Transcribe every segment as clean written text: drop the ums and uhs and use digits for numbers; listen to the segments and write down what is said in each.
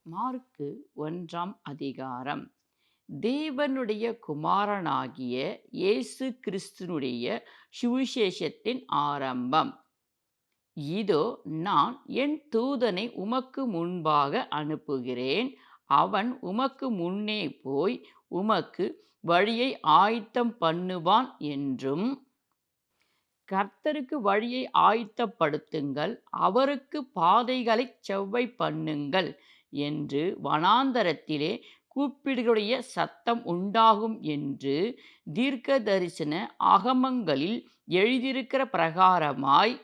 Mark 1 தேவனுடைய குமாரனாகிய இயேசு கிறிஸ்துனுடைய சுவிசேஷத்தின் ஆரம்பம். இதோ நான் என் தூதனை உமக்கு முன்பாக அனுப்புகிறேன். அவன் உமக்கு முன்னே போய் உமக்கு வழியை ஆயத்தம் பண்ணுவான் என்றும், கர்த்தருக்கு வழியை ஆயத்தப்படுத்துங்கள், அவருக்கு பாதைகளைச் செவ்வை பண்ணுங்கள் என்று வனாந்தரத்திலே கூப்பிடுடைய சத்தம் உண்டாகும் என்று தீர்க்க தரிசன ஆகமங்களில் எழுதியிருக்கிற பிரகாரமாய்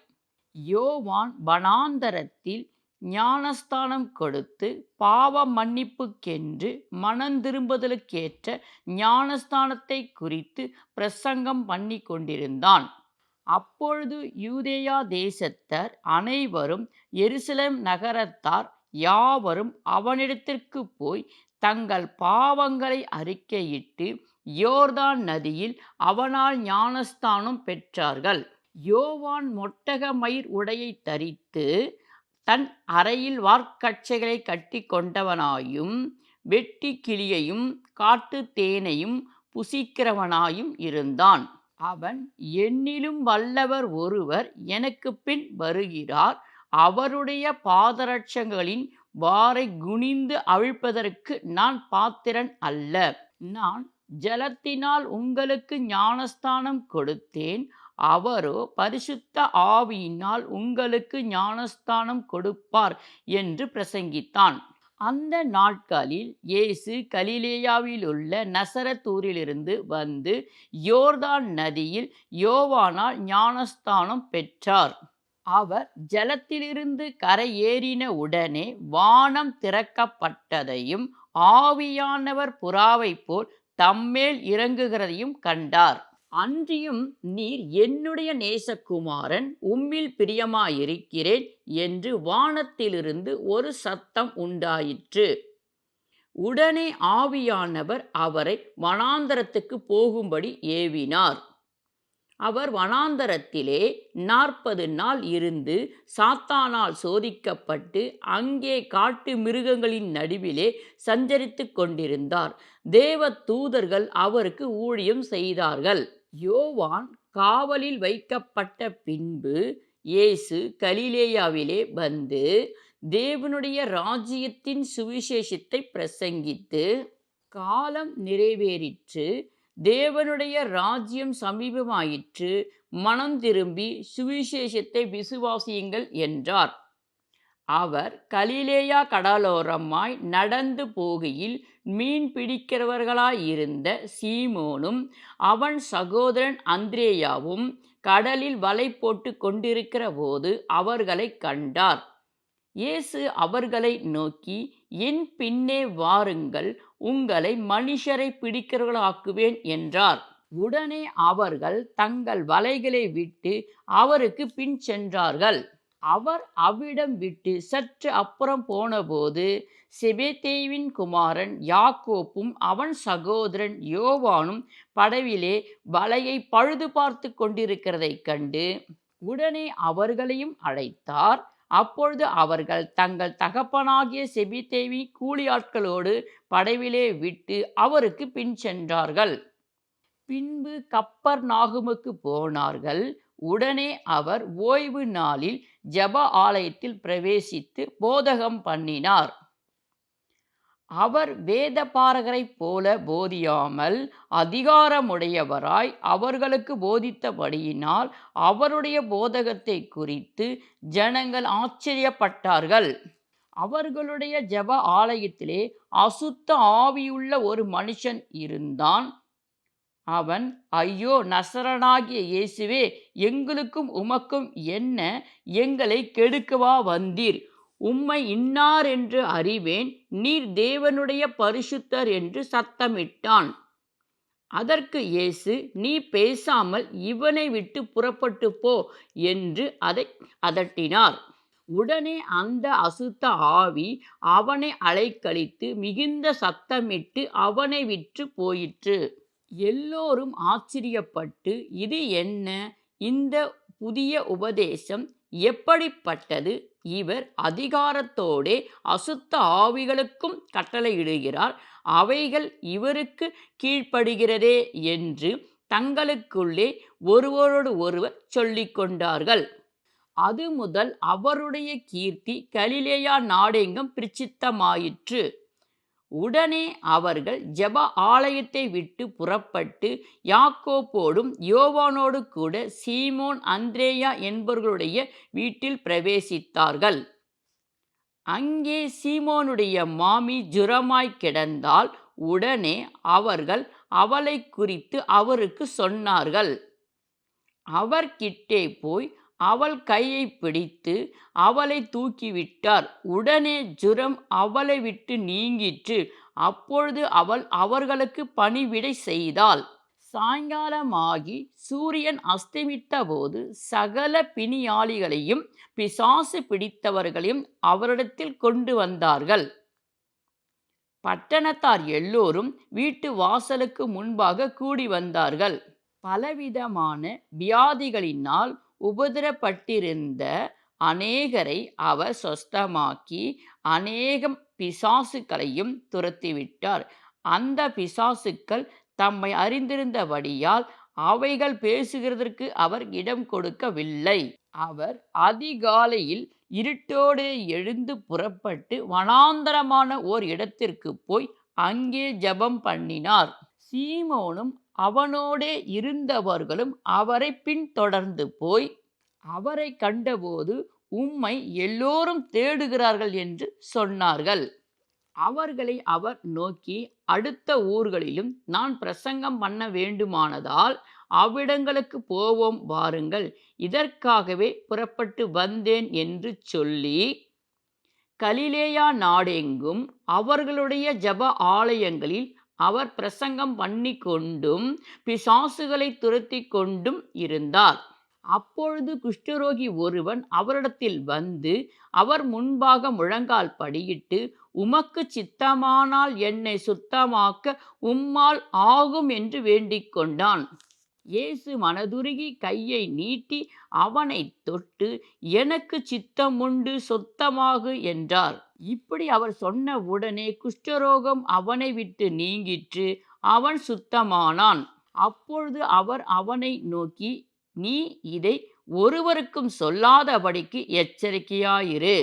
யோவான் வனாந்தரத்தில் ஞானஸ்தானம் கொடுத்து பாவ மன்னிப்புக்கென்று மனந்திரும்புதலுக்கேற்ற ஞானஸ்தானத்தை குறித்து பிரசங்கம் பண்ணி கொண்டிருந்தான். அப்பொழுது யூதேயா தேசத்தார் அனைவரும் எருசலேம் நகரத்தார் யாவரும் அவனிடத்திற்கு போய் தங்கள் பாவங்களை அறிக்கையிட்டு யோர்தான் நதியில் அவனால் ஞானஸ்தானம் பெற்றார்கள். யோவான் மொட்டக மயிர் உடையை தரித்து தன் அறையில் வார்க்கச்சைகளை கட்டி கொண்டவனாயும் வெட்டி கிளியையும் காட்டு தேனையும் புசிக்கிறவனாயும் இருந்தான். அவன், என்னிலும் வல்லவர் ஒருவர் எனக்கு பின் வருகிறார், அவருடைய பாதரட்சங்களின் வாரை குனிந்து அவிழ்ப்பதற்கு நான் பாத்திரன் அல்ல. நான் ஜலத்தினால் உங்களுக்கு ஞானஸ்தானம் கொடுத்தேன், அவரோ பரிசுத்த ஆவியினால் உங்களுக்கு ஞானஸ்தானம் கொடுப்பார் என்று பிரசங்கித்தான். அந்த நாட்களில் இயேசு கலிலேயாவிலுள்ள நசரத் ஊரிலிருந்து வந்து யோர்தான் நதியில் யோவானால் ஞானஸ்தானம் பெற்றார். அவர் ஜலத்திலிருந்து கரையேறின உடனே வானம் திறக்கப்பட்டதையும் ஆவியானவர் புறாவைப் போல் தம்மேல் இறங்குகிறதையும் கண்டார். அன்றியும், நீர் என்னுடைய நேசகுமாரன், உம்மில் பிரியமாயிருக்கிறேன் என்று வானத்திலிருந்து ஒரு சத்தம் உண்டாயிற்று. உடனே ஆவியானவர் அவரை வனாந்தரத்துக்கு போகும்படி ஏவினார். அவர் வனாந்தரத்திலே 40 நாள் இருந்து சாத்தானால் சோதிக்கப்பட்டு அங்கே காட்டு மிருகங்களின் நடுவிலே சஞ்சரித்து கொண்டிருந்தார். தேவ தூதர்கள் அவருக்கு ஊழியம் செய்தார்கள். யோவான் காவலில் வைக்கப்பட்ட பின்பு இயேசு கலிலேயாவிலே வந்து தேவனுடைய ராஜ்யத்தின் சுவிசேஷத்தை பிரசங்கித்து, காலம் நிறைவேறிற்று, தேவனுடைய ராஜ்யம் சமீபமாயிற்று, மனம் திரும்பி சுவிசேஷத்தை விசுவாசியுங்கள் என்றார். அவர் கலிலேயா கடலோரமாய் நடந்து போகையில் மீன் பிடிக்கிறவர்களாயிருந்த சீமோனும் அவன் சகோதரன் அந்திரேயாவும் கடலில் வலை போட்டு கொண்டிருக்கிற போது அவர்களை கண்டார். இயேசு அவர்களை நோக்கி, என் பின்னே வாருங்கள், உங்களை மனுஷரை பிடிக்கிறவர்களாக்குவேன் என்றார். உடனே அவர்கள் தங்கள் வலைகளை விட்டு அவருக்கு பின் சென்றார்கள். அவர் அவ்விடம் விட்டு சற்று அப்புறம் போனபோது செபெதேயுவின் குமாரன் யாக்கோப்பும் அவன் சகோதரன் யோவானும் படவிலே வலையை பழுது பார்த்து கொண்டிருக்கிறதைக் கண்டு உடனே அவர்களையும் அழைத்தார். அப்பொழுது அவர்கள் தங்கள் தகப்பனாகிய செபெதேயுவின் கூலியாட்களோடு படவிலே விட்டு அவருக்கு பின் சென்றார்கள். பின்பு கப்பர்நாகுமுக்கு போனார்கள். உடனே அவர் ஓய்வு நாளில் ஜெப ஆலயத்தில் பிரவேசித்து போதகம் பண்ணினார். அவர் வேதபாரகரைப் போல போதியாமல் அதிகாரமுடையவராய் அவர்களுக்கு போதித்தபடியினால் அவருடைய போதகத்தை குறித்து ஜனங்கள் ஆச்சரியப்பட்டார்கள். அவர்களுடைய ஜெப ஆலயத்திலே அசுத்த ஆவியுள்ள ஒரு மனுஷன் இருந்தான். அவன், ஐயோ, நசரனாகிய இயேசுவே, எங்களுக்கும் உமக்கும் என்ன? எங்களை கெடுக்கவா வந்தீர்? உம்மை இன்னார் என்று அறிவேன், நீர் தேவனுடைய பரிசுத்தர் என்று சத்தமிட்டான். அதற்கு இயேசு, நீ பேசாமல் இவனை விட்டு புறப்பட்டு போ என்று அதை அதட்டினார். உடனே அந்த அசுத்த ஆவி அவனை அலைக்கழித்து மிகுந்த சத்தமிட்டு அவனை விட்டு போயிற்று. எல்லோரும் ஆச்சரியப்பட்டு, இது என்ன? இந்த புதிய உபதேசம் எப்படிப்பட்டது? இவர் அதிகாரத்தோடே அசுத்த ஆவிகளுக்கும் கட்டளையிடுகிறார், அவைகள் இவருக்கு கீழ்ப்படுகிறதே என்று தங்களுக்குள்ளே ஒருவரோடு ஒருவர் சொல்லிக் கொண்டார்கள். அது முதல் அவருடைய கீர்த்தி கலிலேயா நாடெங்கும் பிரசித்தமாயிற்று. உடனே அவர்கள் ஜெப ஆலயத்தை விட்டு புறப்பட்டு யாக்கோப்போடும் யோவானோடு கூட சீமோன் அந்திரேயா என்பவர்களுடைய வீட்டில் பிரவேசித்தார்கள். அங்கே சீமோனுடைய மாமி ஜுரமாய் கிடந்தால், உடனே அவர்கள் அவளை குறித்து அவருக்கு சொன்னார்கள். அவர் கிட்டே போய் அவள் கையை பிடித்து அவளை தூக்கிவிட்டார். உடனே ஜுரம் அவளை விட்டு நீங்கிற்று. அப்பொழுது அவள் அவர்களுக்கு பணிவிடை செய்தாள். சாயங்காலமாகி சூரியன் அஸ்தமித்தபோது சகல பிணியாளிகளையும் பிசாசு பிடித்தவர்களையும் அவரிடத்தில் கொண்டு வந்தார்கள். பட்டணத்தார் எல்லோரும் வீட்டு வாசலுக்கு முன்பாக கூடி வந்தார்கள். பலவிதமான வியாதிகளினால் உபத்திரப்பட்டிருந்த அநேகரை அவர் சொஸ்தமாக்கி அநேகம் பிசாசுகளையும் துரத்திவிட்டார். அந்த பிசாசுக்கள் தம்மை அறிந்திருந்தபடியால் அவைகள் பேசுகிறதற்கு அவர் இடம் கொடுக்கவில்லை. அவர் அதிகாலையில் இருட்டோடு எழுந்து புறப்பட்டு வனாந்தரமான ஓர் இடத்திற்கு போய் அங்கே ஜெபம் பண்ணினார். சீமோனும் அவனோடே இருந்தவர்களும் அவரை பின்தொடர்ந்து போய் அவரை கண்டபோது, உம்மை எல்லோரும் தேடுகிறார்கள் என்று சொன்னார்கள். அவர்களை அவர் நோக்கி, அடுத்த ஊர்களிலும் நான் பிரசங்கம் பண்ண வேண்டுமானதால் அவ்விடங்களுக்கு போவோம் வாருங்கள், இதற்காகவே புறப்பட்டு வந்தேன் என்று சொல்லி கலிலேயா நாடெங்கும் அவர்களுடைய ஜெப ஆலயங்களில் அவர் பிரசங்கம் பண்ணி கொண்டும் பிசாசுகளை துரத்தி கொண்டும் இருந்தார். அப்பொழுது குஷ்டரோகி ஒருவன் அவரிடத்தில் வந்து அவர் முன்பாக முழங்கால் படியிட்டு, உமக்கு சித்தமானால் என்னை சுத்தமாக்க உம்மால் ஆகும் என்று வேண்டிக் கொண்டான். இயேசு மனதுருகி கையை நீட்டி அவனை தொட்டு, எனக்கு சித்தமுண்டு, சுத்தமாகு என்றார். இப்படி அவர் சொன்ன உடனே குஷ்டரோகம் அவனை விட்டு நீங்கிற்று, அவன் சுத்தமானான். அப்பொழுது அவர் அவனை நோக்கி, நீ இதை ஒருவருக்கும் சொல்லாதபடிக்கு எச்சரிக்கையாயிரு.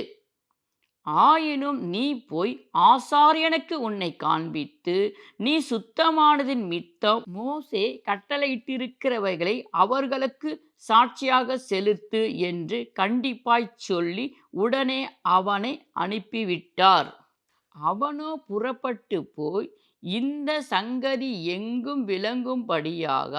ஆயினும் நீ போய் ஆசாரியனுக்கு உன்னை காண்பித்து, நீ சுத்தமானதின் மித்தம் மோசே கட்டளையிட்டிருக்கிறவைகளை அவர்களுக்கு சாட்சியாக செலுத்து என்று கண்டிப்பாய் சொல்லி உடனே அவனை அனுப்பிவிட்டார். அவனோ புறப்பட்டு போய் இந்த சங்கதி எங்கும் விளங்கும்படியாக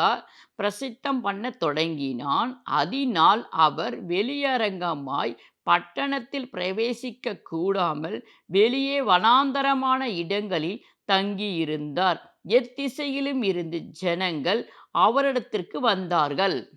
பிரசித்தம் பண்ணத் தொடங்கினான். அதனால் அவர் வெளியரங்கமாய் பட்டணத்தில் பிரவேசிக்க கூடாமல் வெளியே வனாந்தரமான இடங்களில் தங்கியிருந்தார். எத்திசையிலும் இருந்து ஜனங்கள் அவரிடத்திற்கு வந்தார்கள்.